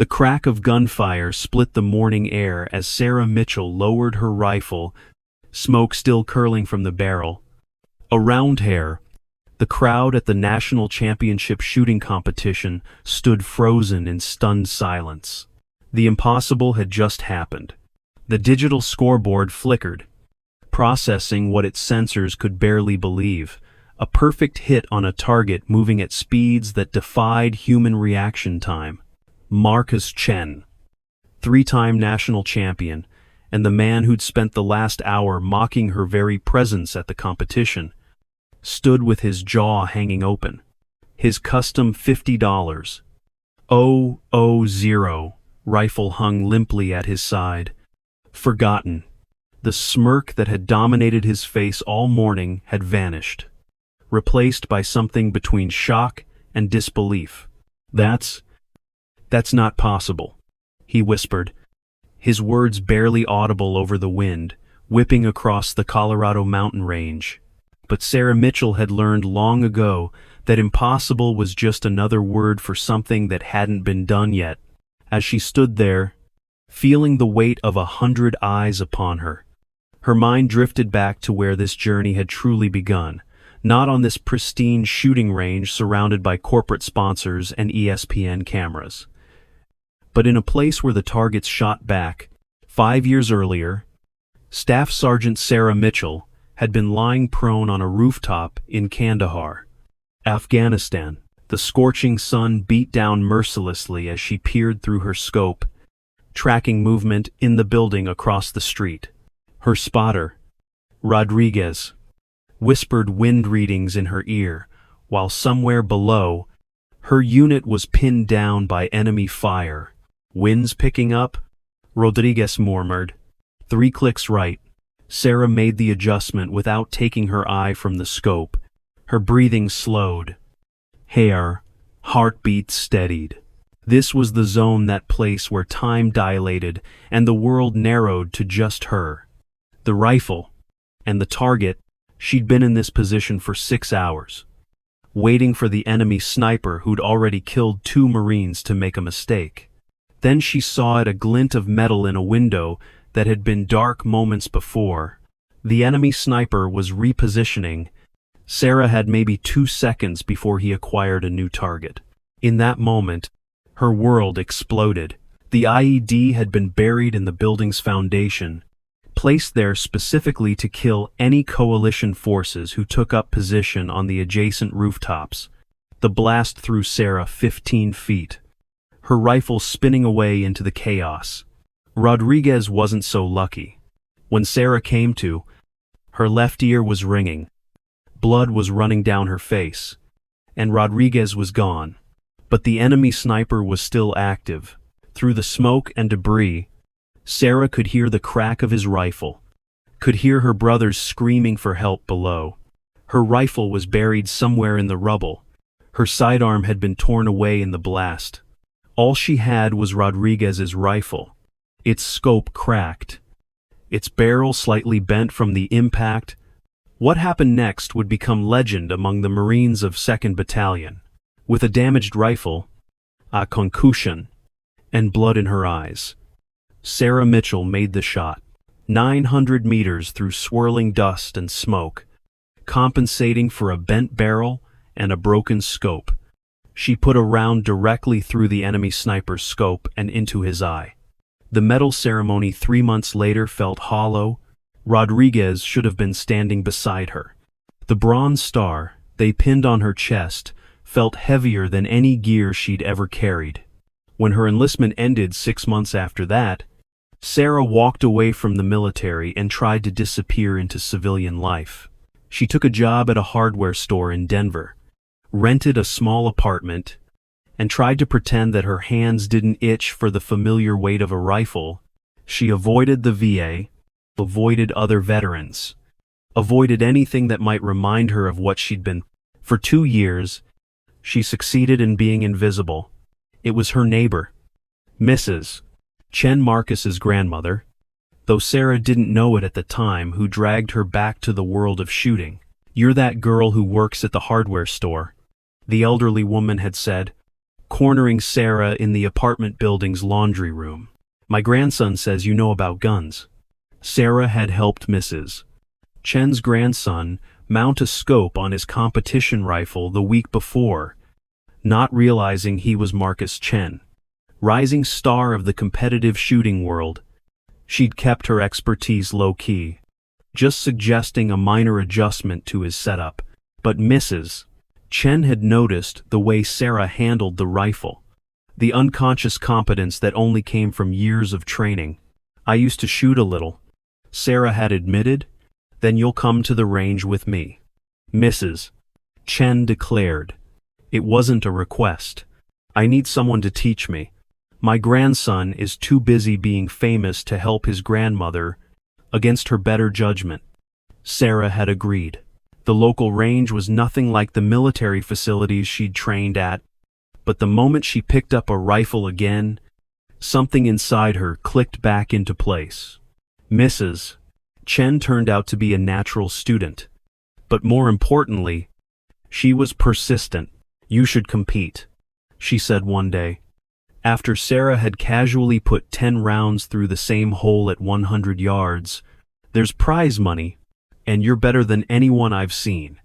The crack of gunfire split the morning air as Sarah Mitchell lowered her rifle, smoke still curling from the barrel. Around her, the crowd at the national championship shooting competition stood frozen in stunned silence. The impossible had just happened. The digital scoreboard flickered, processing what its sensors could barely believe. A perfect hit on a target moving at speeds that defied human reaction time. Marcus Chen, three-time national champion, and the man who'd spent the last hour mocking her very presence at the competition, stood with his jaw hanging open. His custom $50 000 rifle hung limply at his side. Forgotten. The smirk that had dominated his face all morning had vanished, replaced by something between shock and disbelief. That's not possible, he whispered, his words barely audible over the wind, whipping across the Colorado mountain range. But Sarah Mitchell had learned long ago that impossible was just another word for something that hadn't been done yet. As she stood there, feeling the weight of 100 eyes upon her, her mind drifted back to where this journey had truly begun. Not on this pristine shooting range surrounded by corporate sponsors and ESPN cameras, but in a place where the targets shot back. 5 years earlier, Staff Sergeant Sarah Mitchell had been lying prone on a rooftop in Kandahar, Afghanistan. The scorching sun beat down mercilessly as she peered through her scope, tracking movement in the building across the street. Her spotter, Rodriguez, whispered wind readings in her ear, while somewhere below, her unit was pinned down by enemy fire. Winds picking up? Rodriguez murmured. 3 clicks right. Sarah made the adjustment without taking her eye from the scope. Her breathing slowed. Hair, heartbeat steadied. This was the zone, that place where time dilated and the world narrowed to just her. The rifle and the target. She'd been in this position for 6 hours, waiting for the enemy sniper who'd already killed 2 Marines to make a mistake. Then she saw it, a glint of metal in a window that had been dark moments before. The enemy sniper was repositioning. Sarah had maybe 2 seconds before he acquired a new target. In that moment, her world exploded. The IED had been buried in the building's foundation, placed there specifically to kill any coalition forces who took up position on the adjacent rooftops. The blast threw Sarah 15 feet, her rifle spinning away into the chaos. Rodriguez wasn't so lucky. When Sarah came to, her left ear was ringing, blood was running down her face, and Rodriguez was gone. But the enemy sniper was still active. Through the smoke and debris, Sarah could hear the crack of his rifle, could hear her brothers screaming for help below. Her rifle was buried somewhere in the rubble. Her sidearm had been torn away in the blast. All she had was Rodriguez's rifle. Its scope cracked, its barrel slightly bent from the impact. What happened next would become legend among the Marines of 2nd Battalion. With a damaged rifle, a concussion, and blood in her eyes, Sarah Mitchell made the shot. 900 meters through swirling dust and smoke, compensating for a bent barrel and a broken scope. She put a round directly through the enemy sniper's scope and into his eye. The medal ceremony 3 months later felt hollow. Rodriguez should have been standing beside her. The bronze star they pinned on her chest felt heavier than any gear she'd ever carried. When her enlistment ended 6 months after that, Sarah walked away from the military and tried to disappear into civilian life. She took a job at a hardware store in Denver, rented a small apartment, and tried to pretend that her hands didn't itch for the familiar weight of a rifle. She avoided the VA, avoided other veterans, avoided anything that might remind her of what she'd been. For 2 years, she succeeded in being invisible. It was her neighbor, Mrs. Chen, Marcus's grandmother, though Sarah didn't know it at the time, who dragged her back to the world of shooting. "You're that girl who works at the hardware store," the elderly woman had said, cornering Sarah in the apartment building's laundry room. "My grandson says you know about guns." Sarah had helped Mrs. Chen's grandson mount a scope on his competition rifle the week before, not realizing he was Marcus Chen, rising star of the competitive shooting world. She'd kept her expertise low-key, just suggesting a minor adjustment to his setup. But Mrs. Chen had noticed the way Sarah handled the rifle, the unconscious competence that only came from years of training. "I used to shoot a little," Sarah had admitted. "Then you'll come to the range with me," Mrs. Chen declared. "It wasn't a request. I need someone to teach me. My grandson is too busy being famous to help his grandmother." Against her better judgment, Sarah had agreed. The local range was nothing like the military facilities she'd trained at, but the moment she picked up a rifle again, something inside her clicked back into place. Mrs. Chen turned out to be a natural student, but more importantly, she was persistent. "You should compete," she said one day, after Sarah had casually put 10 rounds through the same hole at 100 yards. "There's prize money, and you're better than anyone I've seen,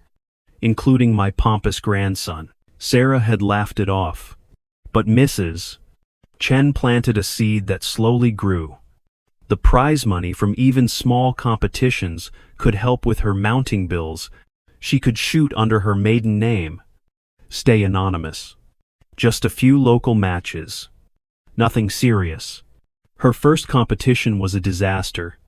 including my pompous grandson." Sarah had laughed it off, but Mrs. Chen planted a seed that slowly grew. The prize money from even small competitions could help with her mounting bills. She could shoot under her maiden name, stay anonymous. Just a few local matches. Nothing serious. Her first competition was a disaster.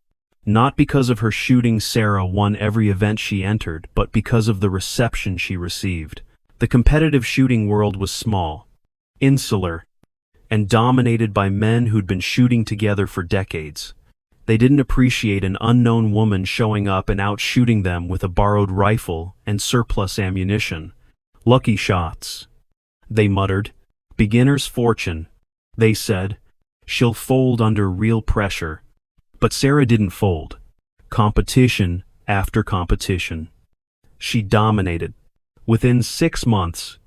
Not because of her shooting. Sarah won every event she entered, but because of the reception she received. The competitive shooting world was small, insular, and dominated by men who'd been shooting together for decades. They didn't appreciate an unknown woman showing up and out-shooting them with a borrowed rifle and surplus ammunition. "Lucky shots," they muttered. "Beginner's fortune," they said. "She'll fold under real pressure." But Sarah didn't fold. Competition after competition. She dominated. Within 6 months,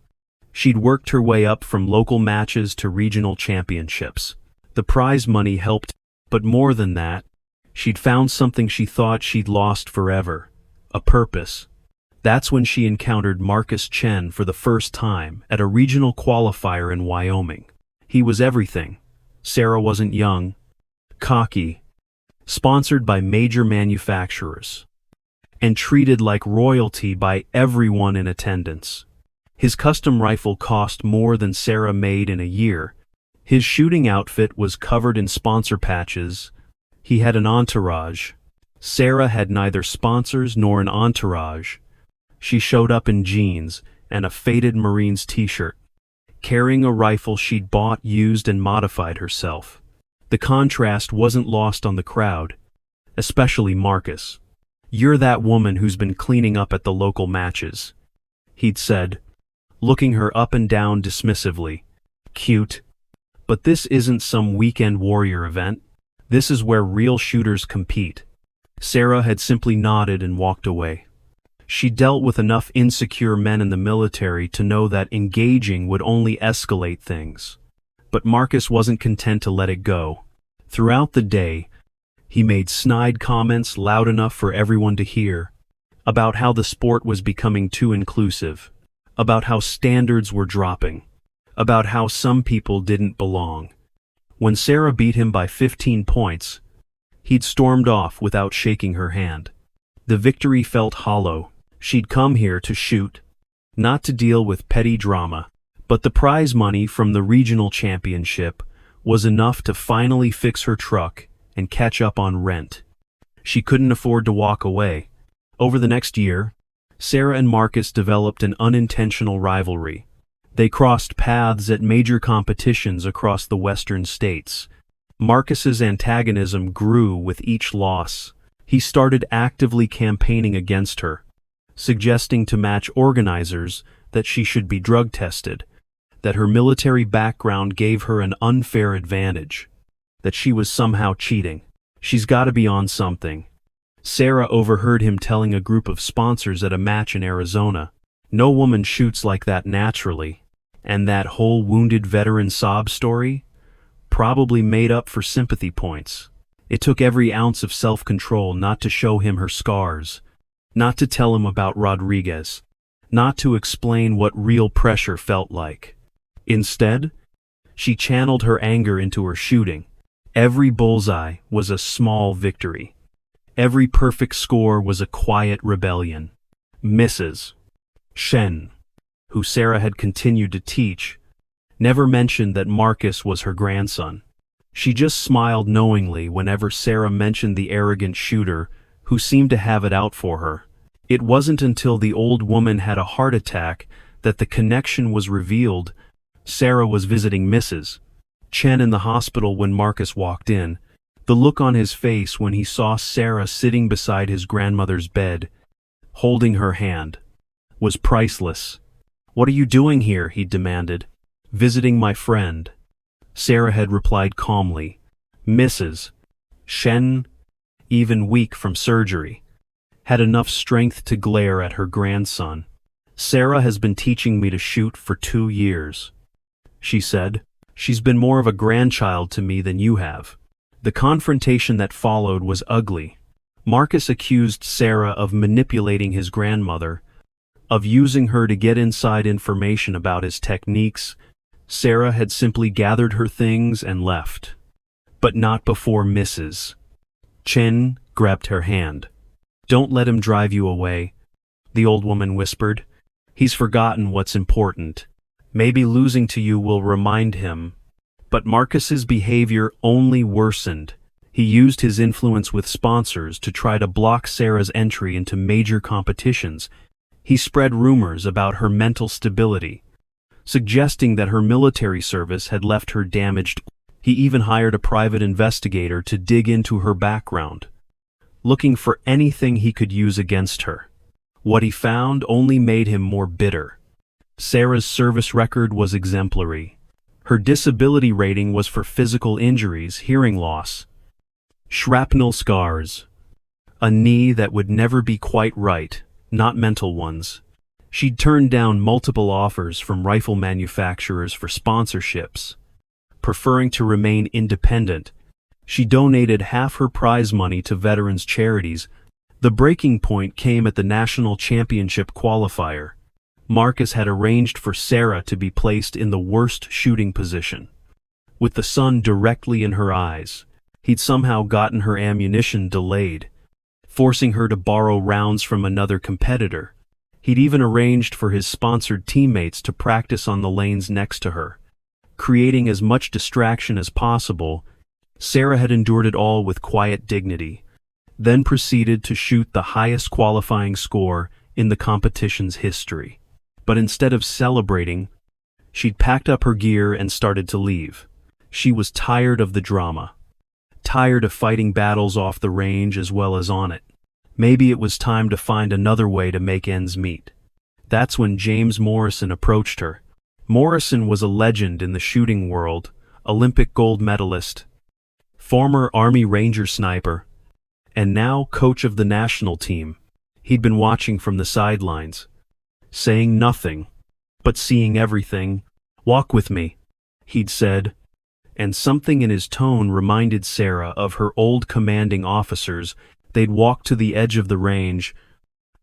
she'd worked her way up from local matches to regional championships. The prize money helped, but more than that, she'd found something she thought she'd lost forever: a purpose. That's when she encountered Marcus Chen for the first time at a regional qualifier in Wyoming. He was everything. Sarah wasn't young, cocky, sponsored by major manufacturers, and treated like royalty by everyone in attendance. His custom rifle cost more than Sarah made in a year. His shooting outfit was covered in sponsor patches. He had an entourage. Sarah had neither sponsors nor an entourage. She showed up in jeans and a faded Marines t-shirt, carrying a rifle she'd bought, used, and modified herself. The contrast wasn't lost on the crowd, especially Marcus. "You're that woman who's been cleaning up at the local matches," he'd said, looking her up and down dismissively. "Cute. But this isn't some weekend warrior event. This is where real shooters compete." Sarah had simply nodded and walked away. She dealt with enough insecure men in the military to know that engaging would only escalate things. But Marcus wasn't content to let it go. Throughout the day, he made snide comments loud enough for everyone to hear, about how the sport was becoming too inclusive, about how standards were dropping, about how some people didn't belong. When Sarah beat him by 15 points, he'd stormed off without shaking her hand. The victory felt hollow. She'd come here to shoot, not to deal with petty drama. But the prize money from the regional championship was enough to finally fix her truck and catch up on rent. She couldn't afford to walk away. Over the next year, Sarah and Marcus developed an unintentional rivalry. They crossed paths at major competitions across the western states. Marcus's antagonism grew with each loss. He started actively campaigning against her, suggesting to match organizers that she should be drug tested, that her military background gave her an unfair advantage, that she was somehow cheating. "She's got to be on something." Sarah overheard him telling a group of sponsors at a match in Arizona. "No woman shoots like that naturally. And that whole wounded veteran sob story? Probably made up for sympathy points. It took every ounce of self-control not to show him her scars, not to tell him about Rodriguez, not to explain what real pressure felt like. Instead, she channeled her anger into her shooting. Every bullseye was a small victory. Every perfect score was a quiet rebellion. Mrs. Shen, who Sarah had continued to teach, never mentioned that Marcus was her grandson. She just smiled knowingly whenever Sarah mentioned the arrogant shooter who seemed to have it out for her. It wasn't until the old woman had a heart attack that the connection was revealed. Sarah was visiting Mrs. Chen in the hospital when Marcus walked in. The look on his face when he saw Sarah sitting beside his grandmother's bed, holding her hand, was priceless. "What are you doing here?" he demanded. "Visiting my friend." Sarah had replied calmly. Mrs. Shen, even weak from surgery, had enough strength to glare at her grandson. "Sarah has been teaching me to shoot for 2 years," she said. "She's been more of a grandchild to me than you have." The confrontation that followed was ugly. Marcus accused Sarah of manipulating his grandmother, of using her to get inside information about his techniques. Sarah had simply gathered her things and left. But not before Mrs. Chen grabbed her hand. "Don't let him drive you away," the old woman whispered. "He's forgotten what's important. Maybe losing to you will remind him." But Marcus's behavior only worsened. He used his influence with sponsors to try to block Sarah's entry into major competitions. He spread rumors about her mental stability, suggesting that her military service had left her damaged. He even hired a private investigator to dig into her background, looking for anything he could use against her. What he found only made him more bitter. Sarah's service record was exemplary. Her disability rating was for physical injuries, hearing loss, shrapnel scars, a knee that would never be quite right, not mental ones. She'd turned down multiple offers from rifle manufacturers for sponsorships. Preferring to remain independent, she donated half her prize money to veterans' charities. The breaking point came at the national championship qualifier. Marcus had arranged for Sarah to be placed in the worst shooting position. With the sun directly in her eyes, he'd somehow gotten her ammunition delayed, forcing her to borrow rounds from another competitor. He'd even arranged for his sponsored teammates to practice on the lanes next to her, creating as much distraction as possible. Sarah had endured it all with quiet dignity, then proceeded to shoot the highest qualifying score in the competition's history. But instead of celebrating, she'd packed up her gear and started to leave. She was tired of the drama, tired of fighting battles off the range as well as on it. Maybe it was time to find another way to make ends meet. That's when James Morrison approached her. Morrison was a legend in the shooting world, Olympic gold medalist, former Army Ranger sniper, and now coach of the national team. He'd been watching from the sidelines, saying nothing, but seeing everything. "Walk with me," he'd said, and something in his tone reminded Sarah of her old commanding officers. They'd walked to the edge of the range,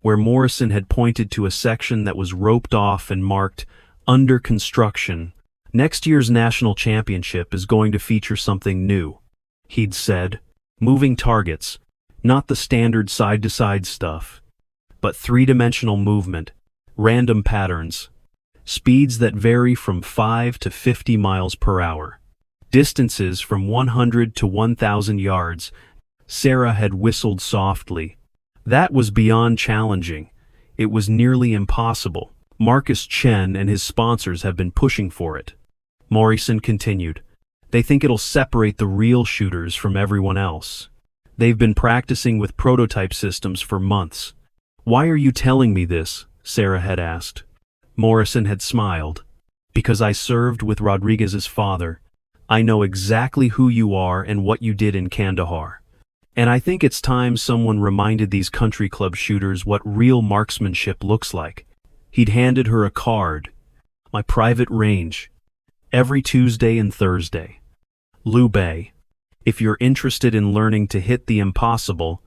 where Morrison had pointed to a section that was roped off and marked, "Under construction." "Next year's national championship is going to feature something new," he'd said. "Moving targets, not the standard side-to-side stuff, but three-dimensional movement, random patterns, speeds that vary from 5 to 50 miles per hour, distances from 100 to 1,000 yards. Sarah had whistled softly. That was beyond challenging. It was nearly impossible. Marcus Chen and his sponsors have been pushing for it. Morrison continued. They think it'll separate the real shooters from everyone else. They've been practicing with prototype systems for months. "Why are you telling me this?" Sarah had asked. Morrison had smiled. "Because I served with Rodriguez's father. I know exactly who you are and what you did in Kandahar. And I think it's time someone reminded these country club shooters what real marksmanship looks like." He'd handed her a card, My private range. Every Tuesday and Thursday. Lubei. If you're interested in learning to hit the impossible.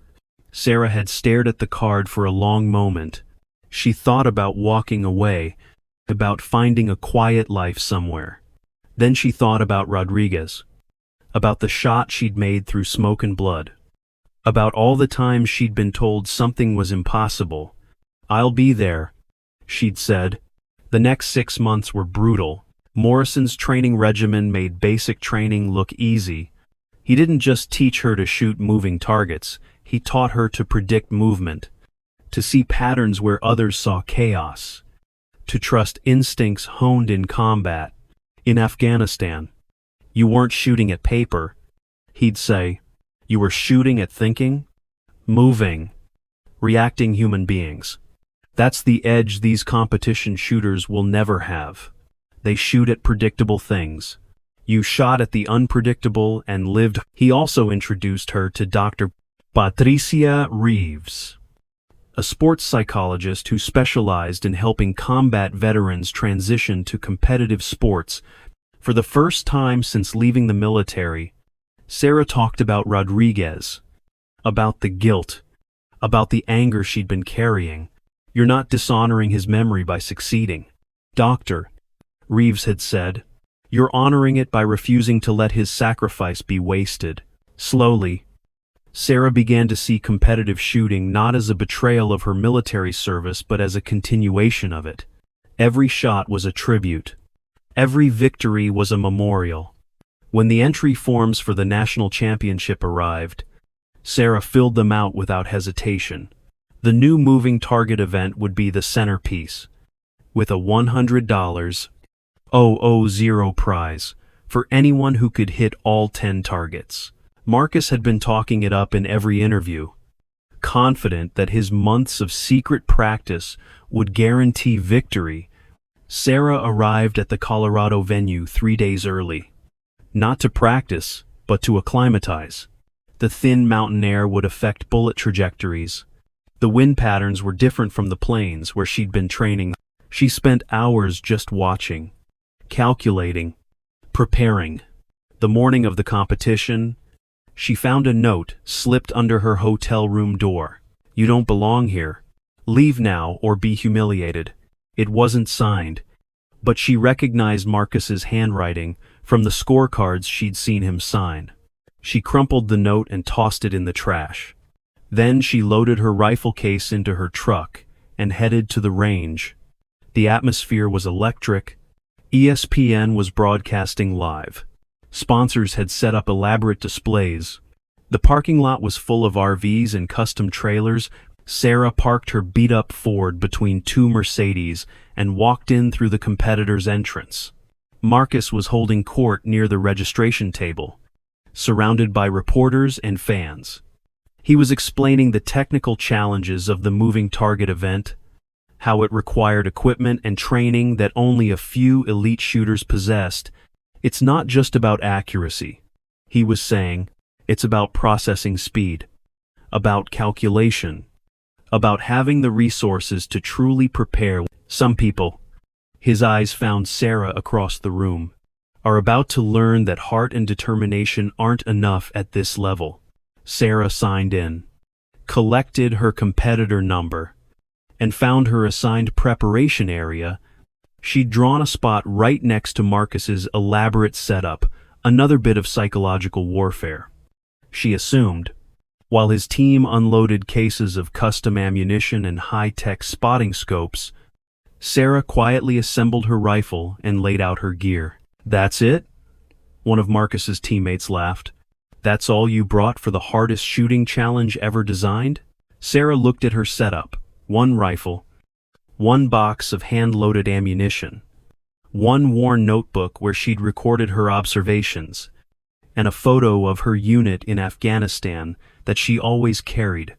Sarah had stared at the card for a long moment. She thought about walking away, about finding a quiet life somewhere. Then she thought about Rodriguez, about the shot she'd made through smoke and blood, about all the times she'd been told something was impossible. "I'll be there," she'd said. The next 6 months were brutal. Morrison's training regimen made basic training look easy. He didn't just teach her to shoot moving targets, he taught her to predict movement, to see patterns where others saw chaos, to trust instincts honed in combat. In Afghanistan, you weren't shooting at paper, he'd say. You were shooting at thinking, moving, reacting human beings. That's the edge these competition shooters will never have. They shoot at predictable things. You shot at the unpredictable and lived. He also introduced her to Dr. Patricia Reeves, a sports psychologist who specialized in helping combat veterans transition to competitive sports. For the first time since leaving the military, Sarah talked about Rodriguez, about the guilt, about the anger she'd been carrying. You're not dishonoring his memory by succeeding, Dr. Reeves had said. You're honoring it by refusing to let his sacrifice be wasted. Slowly, Sarah began to see competitive shooting not as a betrayal of her military service but as a continuation of it. Every shot was a tribute. Every victory was a memorial. When the entry forms for the national championship arrived, Sarah filled them out without hesitation. The new moving target event would be the centerpiece, with a $100,000 prize for anyone who could hit all 10 targets. Marcus had been talking it up in every interview, confident that his months of secret practice would guarantee victory. Sarah arrived at the Colorado venue 3 days early, not to practice, but to acclimatize. The thin mountain air would affect bullet trajectories. The wind patterns were different from the plains where she'd been training. She spent hours just watching, calculating, preparing. The morning of the competition, she found a note slipped under her hotel room door. You don't belong here. Leave now or be humiliated. It wasn't signed, but she recognized Marcus's handwriting from the scorecards she'd seen him sign. She crumpled the note and tossed it in the trash. Then she loaded her rifle case into her truck and headed to the range. The atmosphere was electric. ESPN was broadcasting live. Sponsors had set up elaborate displays. The parking lot was full of RVs and custom trailers. Sarah parked her beat-up Ford between 2 Mercedes and walked in through the competitor's entrance. Marcus was holding court near the registration table, surrounded by reporters and fans. He was explaining the technical challenges of the moving target event, how it required equipment and training that only a few elite shooters possessed. It's not just about accuracy, he was saying. It's about processing speed, about calculation, about having the resources to truly prepare. Some people, his eyes found Sarah across the room, are about to learn that heart and determination aren't enough at this level. Sarah signed in, collected her competitor number, and found her assigned preparation area. She'd drawn a spot right next to Marcus's elaborate setup, another bit of psychological warfare. She assumed, while his team unloaded cases of custom ammunition and high-tech spotting scopes, Sarah quietly assembled her rifle and laid out her gear. That's it? One of Marcus's teammates laughed. That's all you brought for the hardest shooting challenge ever designed? Sarah looked at her setup. 1 rifle, 1 box of hand-loaded ammunition, 1 worn notebook where she'd recorded her observations, and a photo of her unit in Afghanistan that she always carried.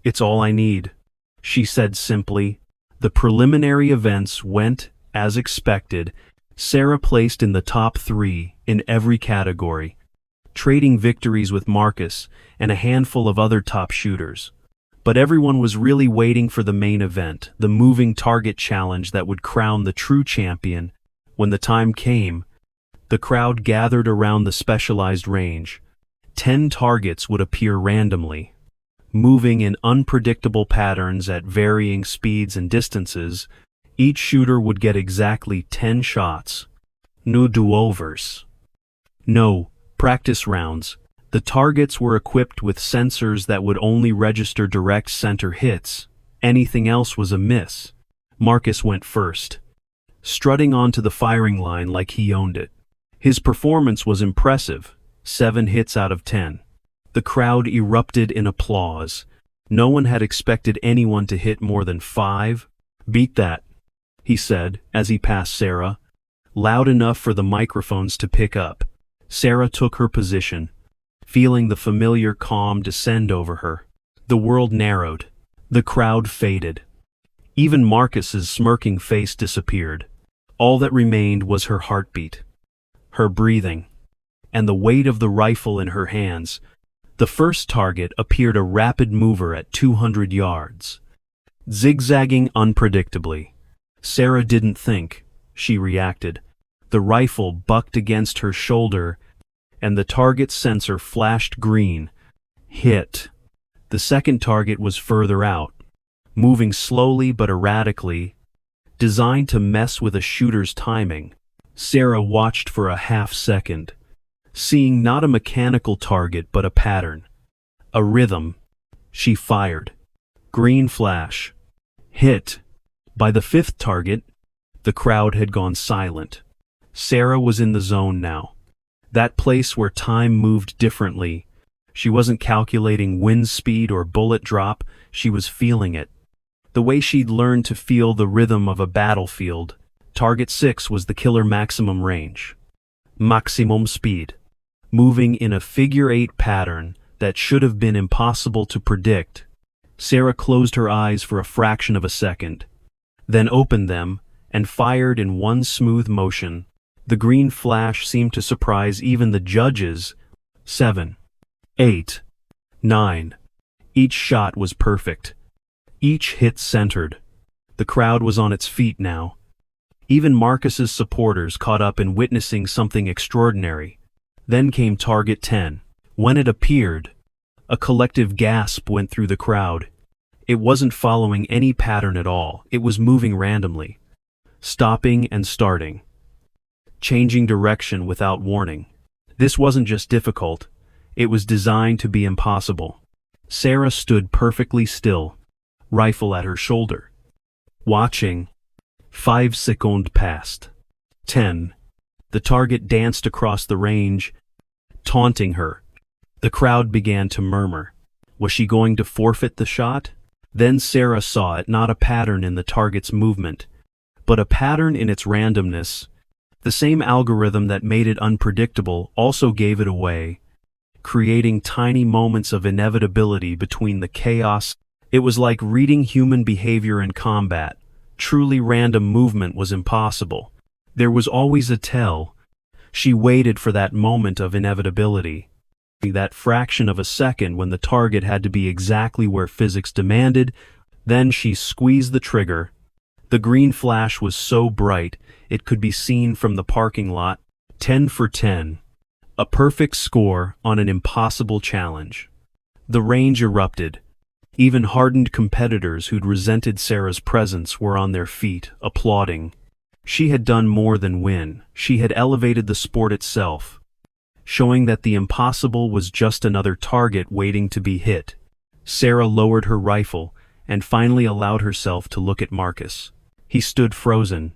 It's all I need, she said simply. The preliminary events went as expected. Sarah placed in the top 3 in every category, trading victories with Marcus and a handful of other top shooters. But everyone was really waiting for the main event, the moving target challenge that would crown the true champion. When the time came, the crowd gathered around the specialized range. 10 targets would appear randomly, moving in unpredictable patterns at varying speeds and distances. Each shooter would get exactly 10 shots. No do-overs. No practice rounds. The targets were equipped with sensors that would only register direct center hits. Anything else was a miss. Marcus went first, strutting onto the firing line like he owned it. His performance was impressive, 7 hits out of 10. The crowd erupted in applause. No one had expected anyone to hit more than 5. "Beat that," he said as he passed Sarah, loud enough for the microphones to pick up. Sarah took her position, feeling the familiar calm descend over her. The world narrowed. The crowd faded. Even Marcus's smirking face disappeared. All that remained was her heartbeat, her breathing, and the weight of the rifle in her hands. The first target appeared a rapid mover at 200 yards, zigzagging unpredictably. Sarah didn't think, she reacted. The rifle bucked against her shoulder, and the target sensor flashed green. Hit. The second target was further out, moving slowly but erratically, designed to mess with a shooter's timing. Sarah watched for a half-second, seeing not a mechanical target but a pattern, a rhythm. She fired. Green flash. Hit. By the fifth target, the crowd had gone silent. Sarah was in the zone now. That place where time moved differently. She wasn't calculating wind speed or bullet drop, she was feeling it. The way she'd learned to feel the rhythm of a battlefield. Target 6 was the killer maximum range. Maximum speed. Moving in a figure-8 pattern that should have been impossible to predict. Sarah closed her eyes for a fraction of a second, then opened them and fired in one smooth motion. The green flash seemed to surprise even the judges. 7, 8, 9. Each shot was perfect. Each hit centered. The crowd was on its feet now. Even Marcus's supporters caught up in witnessing something extraordinary. Then came target 10. When it appeared, a collective gasp went through the crowd. It wasn't following any pattern at all. It was moving randomly, stopping and starting, changing direction without warning. This wasn't just difficult, it was designed to be impossible. Sarah stood perfectly still, rifle at her shoulder, watching. 5 seconds passed. 10. The target danced across the range, taunting her. The crowd began to murmur. Was she going to forfeit the shot? Then Sarah saw it, not a pattern in the target's movement, but a pattern in its randomness. The same algorithm that made it unpredictable also gave it away, creating tiny moments of inevitability between the chaos. It was like reading human behavior in combat. Truly random movement was impossible. There was always a tell. She waited for that moment of inevitability, that fraction of a second when the target had to be exactly where physics demanded. Then she squeezed the trigger. The green flash was so bright it could be seen from the parking lot. 10 for 10. A perfect score on an impossible challenge. The range erupted. Even hardened competitors who'd resented Sarah's presence were on their feet, applauding. She had done more than win. She had elevated the sport itself, showing that the impossible was just another target waiting to be hit. Sarah lowered her rifle and finally allowed herself to look at Marcus. He stood frozen,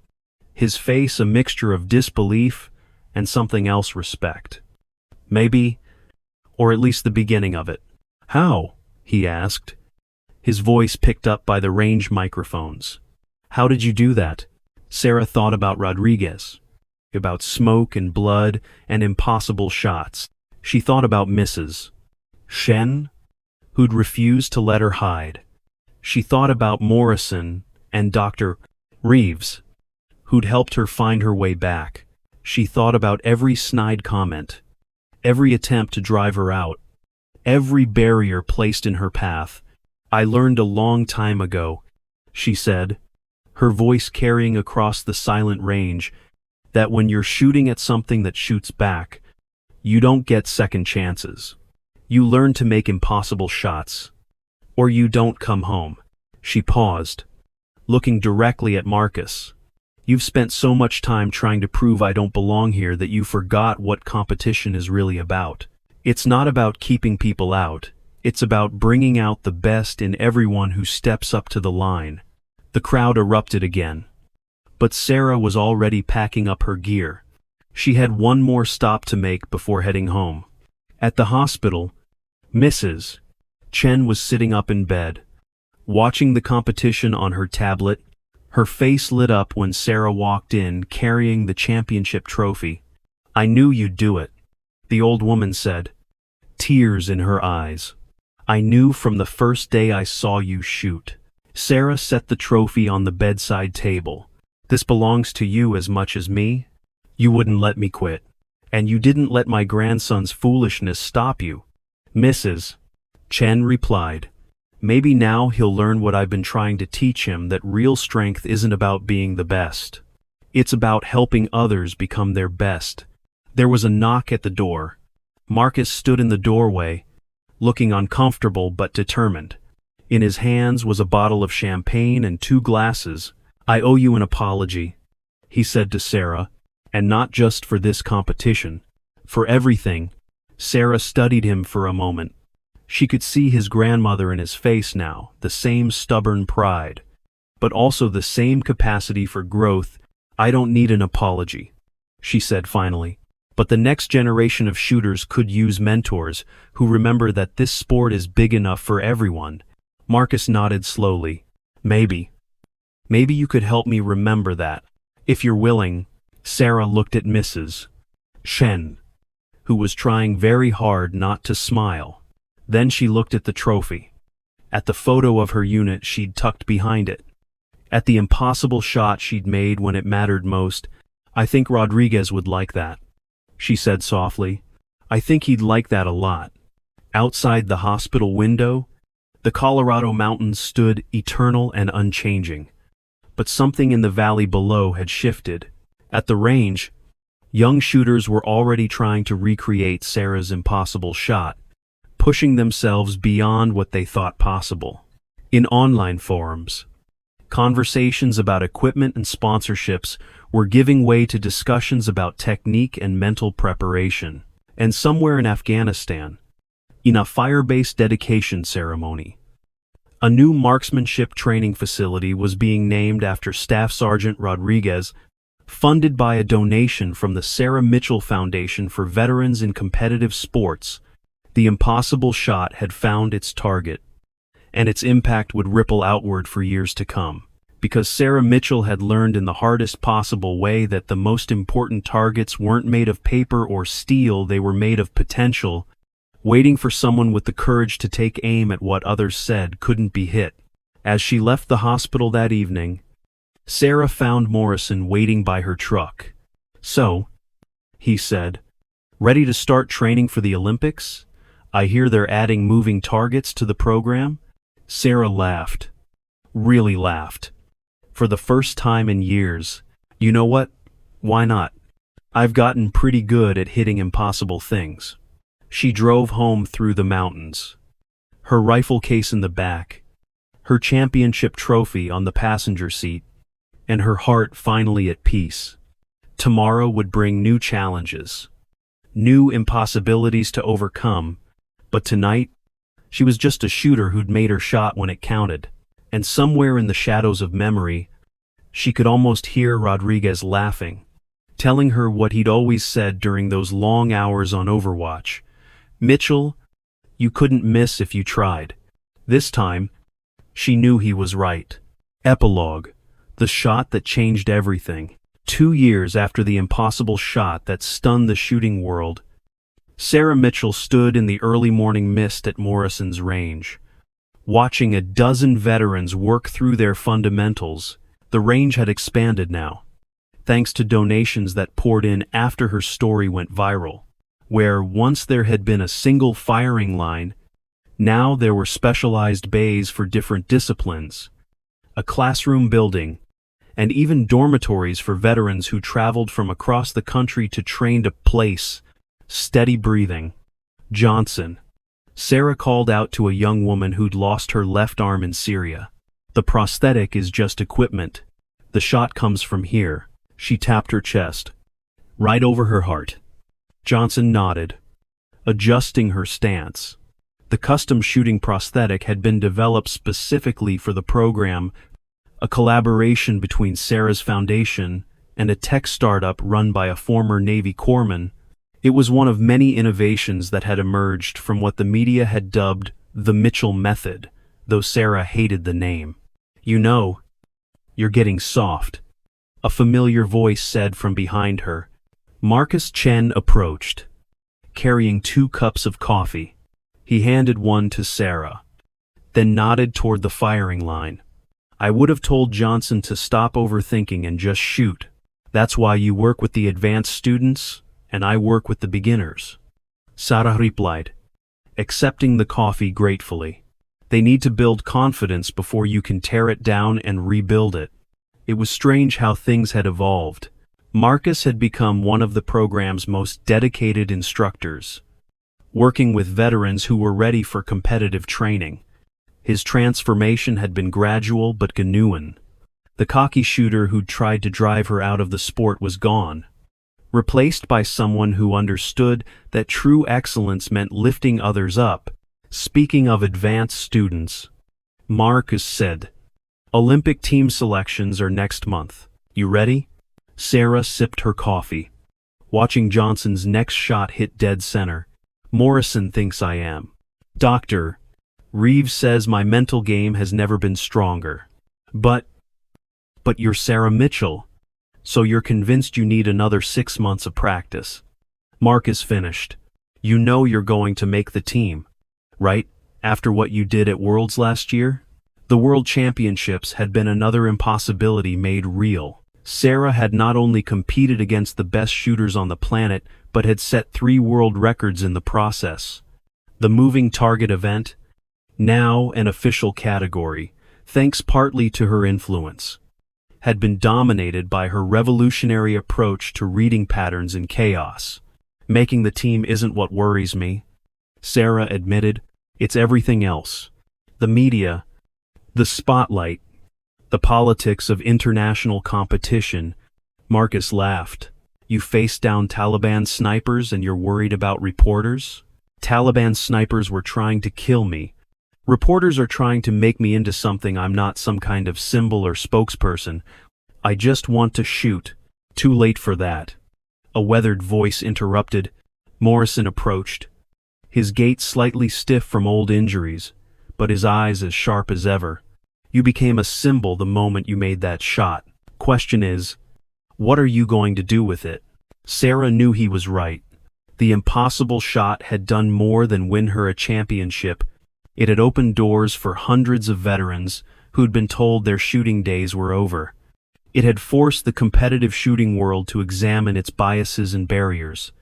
his face a mixture of disbelief and something else, respect. Maybe, or at least the beginning of it. "How?" he asked, his voice picked up by the range microphones. "How did you do that?" Sarah thought about Rodriguez, about smoke and blood and impossible shots. She thought about Mrs. Shen, who'd refused to let her hide. She thought about Morrison and Dr. Reeves, who'd helped her find her way back. She thought about every snide comment, every attempt to drive her out, every barrier placed in her path. "I learned a long time ago," she said, her voice carrying across the silent range. That when you're shooting at something that shoots back, you don't get second chances. You learn to make impossible shots. Or you don't come home. She paused, looking directly at Marcus. You've spent so much time trying to prove I don't belong here that you forgot what competition is really about. It's not about keeping people out. It's about bringing out the best in everyone who steps up to the line. The crowd erupted again. But Sarah was already packing up her gear. She had one more stop to make before heading home. At the hospital, Mrs. Chen was sitting up in bed, watching the competition on her tablet. Her face lit up when Sarah walked in carrying the championship trophy. "I knew you'd do it," the old woman said, tears in her eyes. "I knew from the first day I saw you shoot." Sarah set the trophy on the bedside table. "This belongs to you as much as me. You wouldn't let me quit. And you didn't let my grandson's foolishness stop you." Mrs. Chen replied, "Maybe now he'll learn what I've been trying to teach him, that real strength isn't about being the best. It's about helping others become their best." There was a knock at the door. Marcus stood in the doorway, looking uncomfortable but determined. In his hands was a bottle of champagne and 2 glasses. "I owe you an apology," he said to Sarah, "and not just for this competition. For everything." Sarah studied him for a moment. She could see his grandmother in his face now, the same stubborn pride, but also the same capacity for growth. "I don't need an apology," she said finally. "But the next generation of shooters could use mentors who remember that this sport is big enough for everyone." Marcus nodded slowly. Maybe you could help me remember that, if you're willing." Sarah looked at Mrs. Chen, who was trying very hard not to smile. Then she looked at the trophy, at the photo of her unit she'd tucked behind it, at the impossible shot she'd made when it mattered most. "I think Rodriguez would like that," she said softly. "I think he'd like that a lot." Outside the hospital window, the Colorado mountains stood eternal and unchanging. But something in the valley below had shifted. At the range, young shooters were already trying to recreate Sarah's impossible shot, pushing themselves beyond what they thought possible. In online forums, conversations about equipment and sponsorships were giving way to discussions about technique and mental preparation. And somewhere in Afghanistan, in a fire-based dedication ceremony, a new marksmanship training facility was being named after Staff Sergeant Rodriguez, funded by a donation from the Sarah Mitchell Foundation for Veterans in Competitive Sports. The impossible shot had found its target, and its impact would ripple outward for years to come, because Sarah Mitchell had learned in the hardest possible way that the most important targets weren't made of paper or steel, they were made of potential, waiting for someone with the courage to take aim at what others said couldn't be hit. As she left the hospital that evening, Sarah found Morrison waiting by her truck. "So," he said, "ready to start training for the Olympics? I hear they're adding moving targets to the program." Sarah laughed. Really laughed. "For the first time in years. You know what? Why not? I've gotten pretty good at hitting impossible things." She drove home through the mountains, her rifle case in the back, her championship trophy on the passenger seat, and her heart finally at peace. Tomorrow would bring new challenges, new impossibilities to overcome, but tonight, she was just a shooter who'd made her shot when it counted. And somewhere in the shadows of memory, she could almost hear Rodriguez laughing, telling her what he'd always said during those long hours on Overwatch. "Mitchell, you couldn't miss if you tried." This time, she knew he was right. Epilogue. The shot that changed everything. 2 years after the impossible shot that stunned the shooting world, Sarah Mitchell stood in the early morning mist at Morrison's range, watching a dozen veterans work through their fundamentals. The range had expanded now, thanks to donations that poured in after her story went viral. Where once there had been a single firing line, now there were specialized bays for different disciplines, a classroom building, and even dormitories for veterans who traveled from across the country to train to place. Steady breathing. Johnson. Sarah called out to a young woman who'd lost her left arm in Syria. The prosthetic is just equipment. The shot comes from here. She tapped her chest. Right over her heart. Johnson nodded, adjusting her stance. The custom shooting prosthetic had been developed specifically for the program, a collaboration between Sarah's foundation and a tech startup run by a former Navy corpsman. It was one of many innovations that had emerged from what the media had dubbed the Mitchell method, though Sarah hated the name. You know, you're getting soft, a familiar voice said from behind her. Marcus Chen approached, carrying 2 cups of coffee. He handed one to Sarah, then nodded toward the firing line. I would have told Johnson to stop overthinking and just shoot. That's why you work with the advanced students, and I work with the beginners. Sarah replied, accepting the coffee gratefully. They need to build confidence before you can tear it down and rebuild it. It was strange how things had evolved. Marcus had become one of the program's most dedicated instructors, working with veterans who were ready for competitive training. His transformation had been gradual but genuine. The cocky shooter who'd tried to drive her out of the sport was gone, replaced by someone who understood that true excellence meant lifting others up. Speaking of advanced students, Marcus said, Olympic team selections are next month. You ready? Sarah sipped her coffee, watching Johnson's next shot hit dead center. Morrison thinks I am. Dr. Reeves says my mental game has never been stronger. But you're Sarah Mitchell, so you're convinced you need another 6 months of practice. Marcus finished. You know you're going to make the team, right? After what you did at Worlds last year? The World Championships had been another impossibility made real. Sarah had not only competed against the best shooters on the planet, but had set 3 world records in the process. The moving target event, now an official category, thanks partly to her influence, had been dominated by her revolutionary approach to reading patterns in chaos. Making the team isn't what worries me, Sarah admitted. It's everything else. The media, the spotlight, the politics of international competition. Marcus laughed. You face down Taliban snipers and you're worried about reporters? Taliban snipers were trying to kill me. Reporters are trying to make me into something I'm not, some kind of symbol or spokesperson. I just want to shoot. Too late for that. A weathered voice interrupted. Morrison approached, his gait slightly stiff from old injuries, but his eyes as sharp as ever. You became a symbol the moment you made that shot. Question is, what are you going to do with it? Sarah knew he was right. The impossible shot had done more than win her a championship. It had opened doors for hundreds of veterans who'd been told their shooting days were over. It had forced the competitive shooting world to examine its biases and barriers.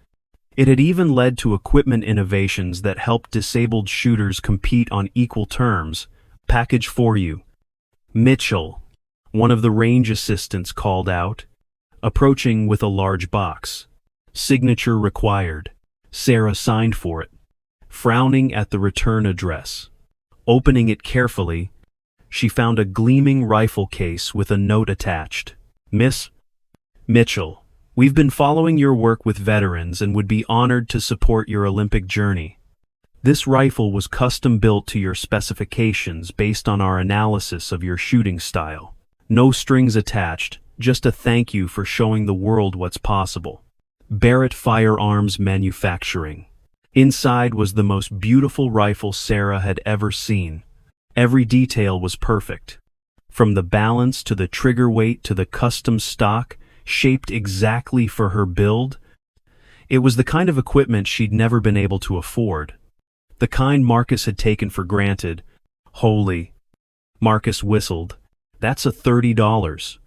It had even led to equipment innovations that helped disabled shooters compete on equal terms. Package for you. Mitchell, one of the range assistants, called out, approaching with a large box. Signature required. Sarah signed for it, frowning at the return address. Opening it carefully, she found a gleaming rifle case with a note attached. Miss Mitchell, we've been following your work with veterans and would be honored to support your Olympic journey. This rifle was custom built to your specifications based on our analysis of your shooting style. No strings attached, just a thank you for showing the world what's possible. Barrett Firearms Manufacturing. Inside was the most beautiful rifle Sarah had ever seen. Every detail was perfect. From the balance to the trigger weight to the custom stock, shaped exactly for her build. It was the kind of equipment she'd never been able to afford. The kind Marcus had taken for granted. Holy. Marcus whistled. That's a $30.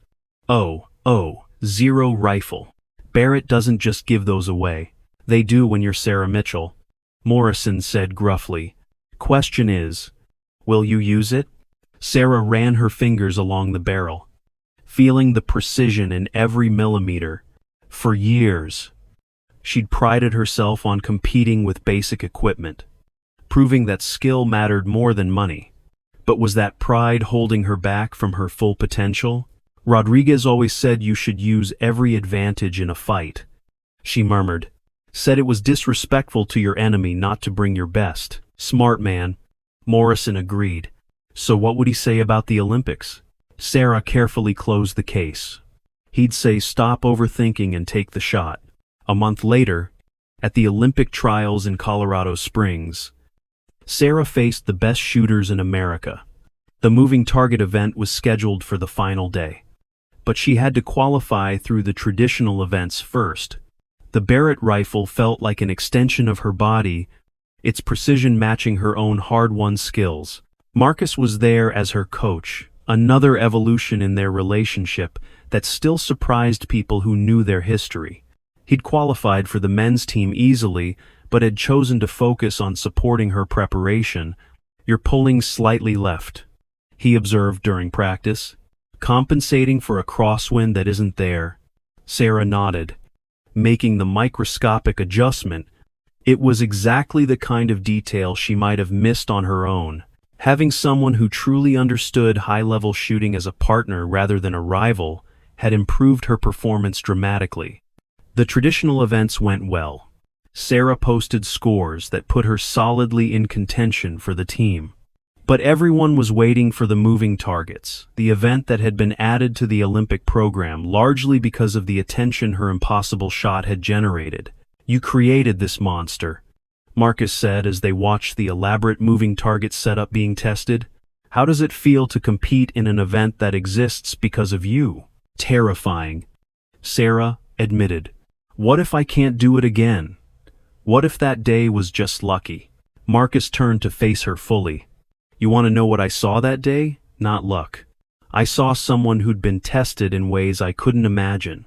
Zero rifle. Barrett doesn't just give those away. They do when you're Sarah Mitchell. Morrison said gruffly. Question is, will you use it? Sarah ran her fingers along the barrel. feeling the precision in every millimeter. For years, she'd prided herself on competing with basic equipment, proving that skill mattered more than money. But was that pride holding her back from her full potential? Rodriguez always said you should use every advantage in a fight, she murmured. Said it was disrespectful to your enemy not to bring your best. Smart man. Morrison agreed. So what would he say about the Olympics? Sarah carefully closed the case. He'd say stop overthinking and take the shot. A month later, at the Olympic trials in Colorado Springs, Sarah faced the best shooters in America. The moving target event was scheduled for the final day, but she had to qualify through the traditional events first. The Barrett rifle felt like an extension of her body, its precision matching her own hard-won skills. Marcus was there as her coach, another evolution in their relationship that still surprised people who knew their history. He'd qualified for the men's team easily, but had chosen to focus on supporting her preparation. You're pulling slightly left, he observed during practice, compensating for a crosswind that isn't there. Sarah nodded, making the microscopic adjustment. It was exactly the kind of detail she might have missed on her own. Having someone who truly understood high-level shooting as a partner rather than a rival had improved her performance dramatically. The traditional events went well. Sarah posted scores that put her solidly in contention for the team. But everyone was waiting for the moving targets, the event that had been added to the Olympic program largely because of the attention her impossible shot had generated. You created this monster, Marcus said as they watched the elaborate moving target setup being tested. How does it feel to compete in an event that exists because of you? Terrifying, Sarah admitted. What if I can't do it again? What if that day was just lucky? Marcus turned to face her fully. You want to know what I saw that day? Not luck. I saw someone who'd been tested in ways I couldn't imagine,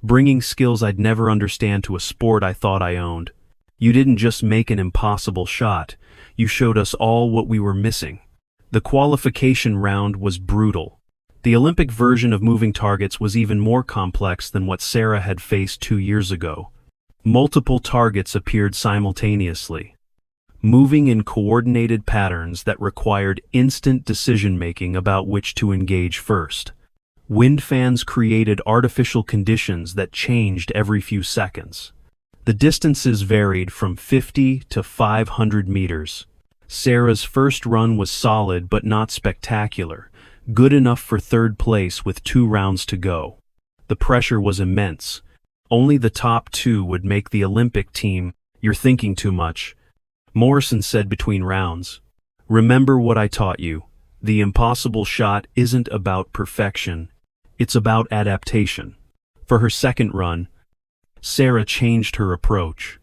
bringing skills I'd never understand to a sport I thought I owned. You didn't just make an impossible shot, you showed us all what we were missing. The qualification round was brutal. The Olympic version of moving targets was even more complex than what Sarah had faced 2 years ago. Multiple targets appeared simultaneously, moving in coordinated patterns that required instant decision-making about which to engage first. Wind fans created artificial conditions that changed every few seconds. The distances varied from 50 to 500 meters. Sarah's first run was solid but not spectacular, good enough for third place with 2 rounds to go. The pressure was immense. Only the top 2 would make the Olympic team. You're thinking too much, Morrison said between rounds. Remember what I taught you. The impossible shot isn't about perfection. It's about adaptation. For her second run, Sarah changed her approach.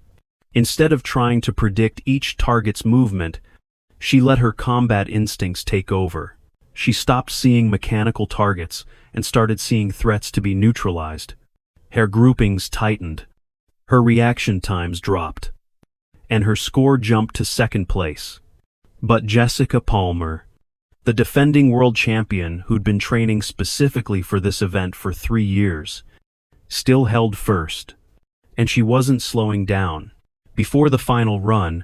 Instead of trying to predict each target's movement, she let her combat instincts take over. She stopped seeing mechanical targets and started seeing threats to be neutralized. Her groupings tightened. Her reaction times dropped. And her score jumped to second place. But Jessica Palmer, the defending world champion who'd been training specifically for this event for 3 years, still held first. And she wasn't slowing down. Before the final run,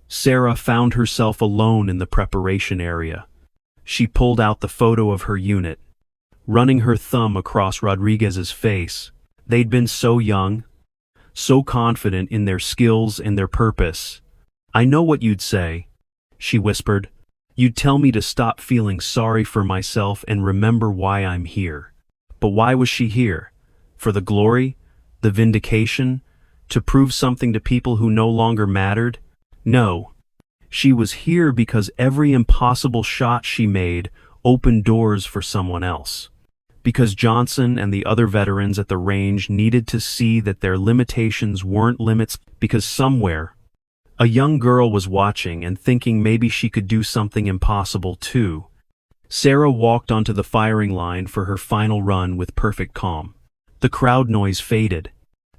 Sarah found herself alone in the preparation area. She pulled out the photo of her unit, running her thumb across Rodriguez's face. They'd been so young, so confident in their skills and their purpose. I know what you'd say, she whispered. You'd tell me to stop feeling sorry for myself and remember why I'm here. But why was she here? For the glory? The vindication? To prove something to people who no longer mattered? No. She was here because every impossible shot she made opened doors for someone else. Because Johnson and the other veterans at the range needed to see that their limitations weren't limits. Because somewhere, a young girl was watching and thinking maybe she could do something impossible too. Sarah walked onto the firing line for her final run with perfect calm. The crowd noise faded.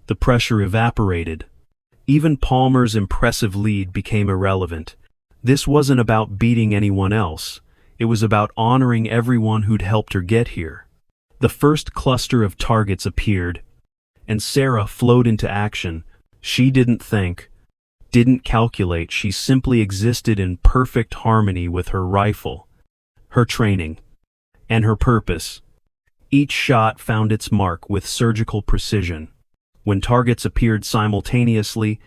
The pressure evaporated. Even Palmer's impressive lead became irrelevant. This wasn't about beating anyone else. It was about honoring everyone who'd helped her get here. The first cluster of targets appeared, and Sarah flowed into action. She didn't think, didn't calculate, she simply existed in perfect harmony with her rifle, her training, and her purpose. Each shot found its mark with surgical precision. When targets appeared simultaneously,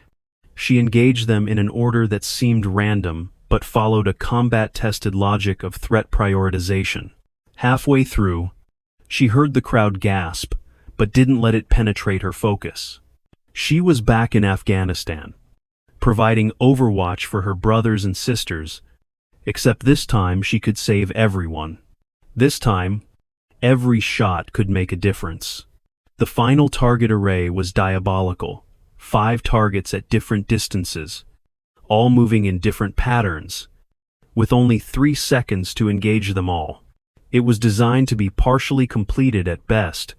she engaged them in an order that seemed random, but followed a combat-tested logic of threat prioritization. Halfway through, she heard the crowd gasp, but didn't let it penetrate her focus. She was back in Afghanistan, providing overwatch for her brothers and sisters, except this time she could save everyone. This time, every shot could make a difference. The final target array was diabolical. 5 targets at different distances, all moving in different patterns, with only 3 seconds to engage them all. It was designed to be partially completed at best.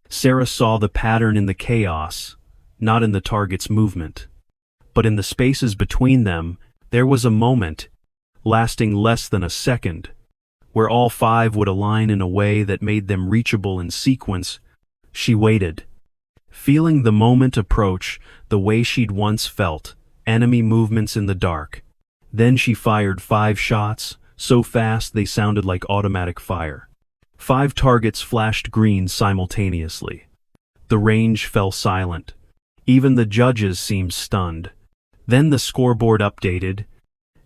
Sarah saw the pattern in the chaos, not in the target's movement. But in the spaces between them, there was a moment, lasting less than a second, where all 5 would align in a way that made them reachable in sequence. She waited, feeling the moment approach the way she'd once felt, enemy movements in the dark. Then she fired 5 shots, so fast they sounded like automatic fire. 5 targets flashed green simultaneously. The range fell silent. Even the judges seemed stunned. Then the scoreboard updated,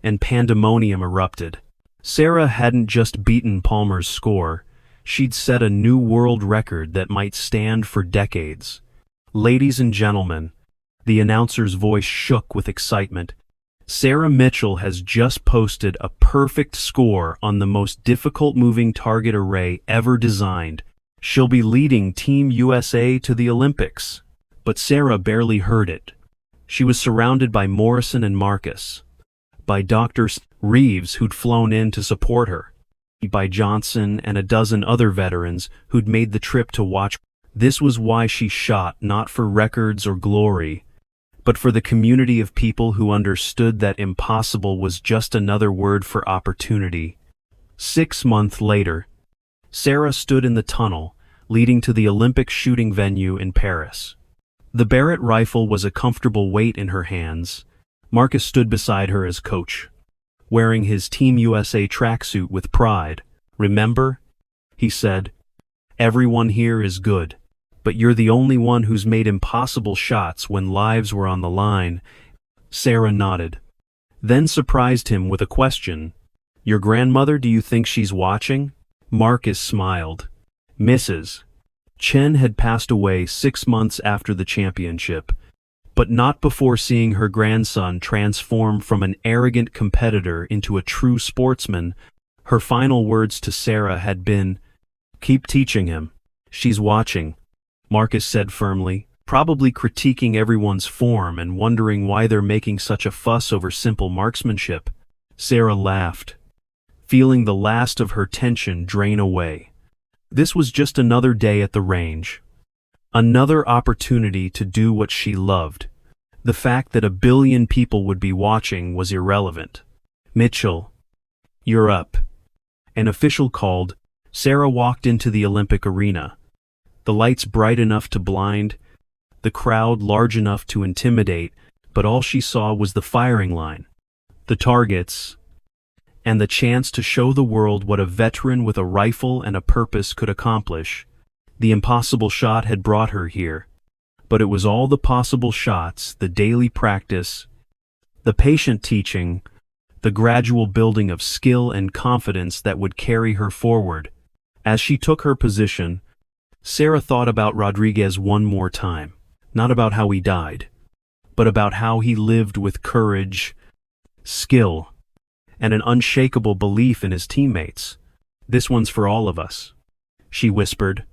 and pandemonium erupted. Sarah hadn't just beaten Palmer's score, she'd set a new world record that might stand for decades. Ladies and gentlemen, the announcer's voice shook with excitement. Sarah Mitchell has just posted a perfect score on the most difficult moving target array ever designed. She'll be leading Team USA to the Olympics. But Sarah barely heard it. She was surrounded by Morrison and Marcus, by Dr. Reeves, who'd flown in to support her, by Johnson and a dozen other veterans who'd made the trip to watch. This was why she shot, not for records or glory, but for the community of people who understood that impossible was just another word for opportunity. 6 months later, Sarah stood in the tunnel leading to the Olympic shooting venue in Paris. The Barrett rifle was a comfortable weight in her hands. Marcus stood beside her as coach, wearing his Team USA tracksuit with pride. "Remember," he said, "everyone here is good, but you're the only one who's made impossible shots when lives were on the line." Sarah nodded, then surprised him with a question. "Your grandmother, do you think she's watching?" Marcus smiled. Mrs. Chen had passed away 6 months after the championship, but not before seeing her grandson transform from an arrogant competitor into a true sportsman. Her final words to Sarah had been, "Keep teaching him. She's watching," Marcus said firmly, probably critiquing everyone's form and wondering why they're making such a fuss over simple marksmanship. Sarah laughed, feeling the last of her tension drain away. This was just another day at the range. Another opportunity to do what she loved. The fact that 1 billion people would be watching was irrelevant. "Mitchell, you're up." An official called. Sarah walked into the Olympic arena. The lights bright enough to blind, the crowd large enough to intimidate, but all she saw was the firing line, the targets, and the chance to show the world what a veteran with a rifle and a purpose could accomplish. The impossible shot had brought her here, but it was all the possible shots, the daily practice, the patient teaching, the gradual building of skill and confidence that would carry her forward. As she took her position, Sarah thought about Rodriguez one more time, not about how he died, but about how he lived with courage, skill, and an unshakable belief in his teammates. "This one's for all of us," she whispered,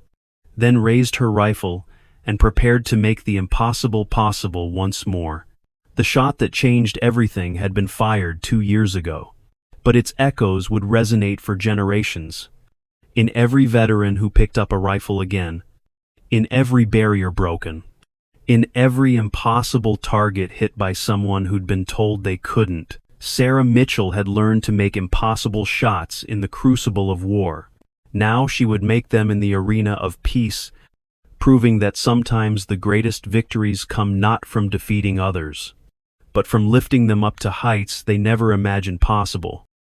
then raised her rifle and prepared to make the impossible possible once more. The shot that changed everything had been fired 2 years ago, but its echoes would resonate for generations. In every veteran who picked up a rifle again, in every barrier broken, in every impossible target hit by someone who'd been told they couldn't. Sarah Mitchell had learned to make impossible shots in the crucible of war. Now she would make them in the arena of peace, proving that sometimes the greatest victories come not from defeating others, but from lifting them up to heights they never imagined possible.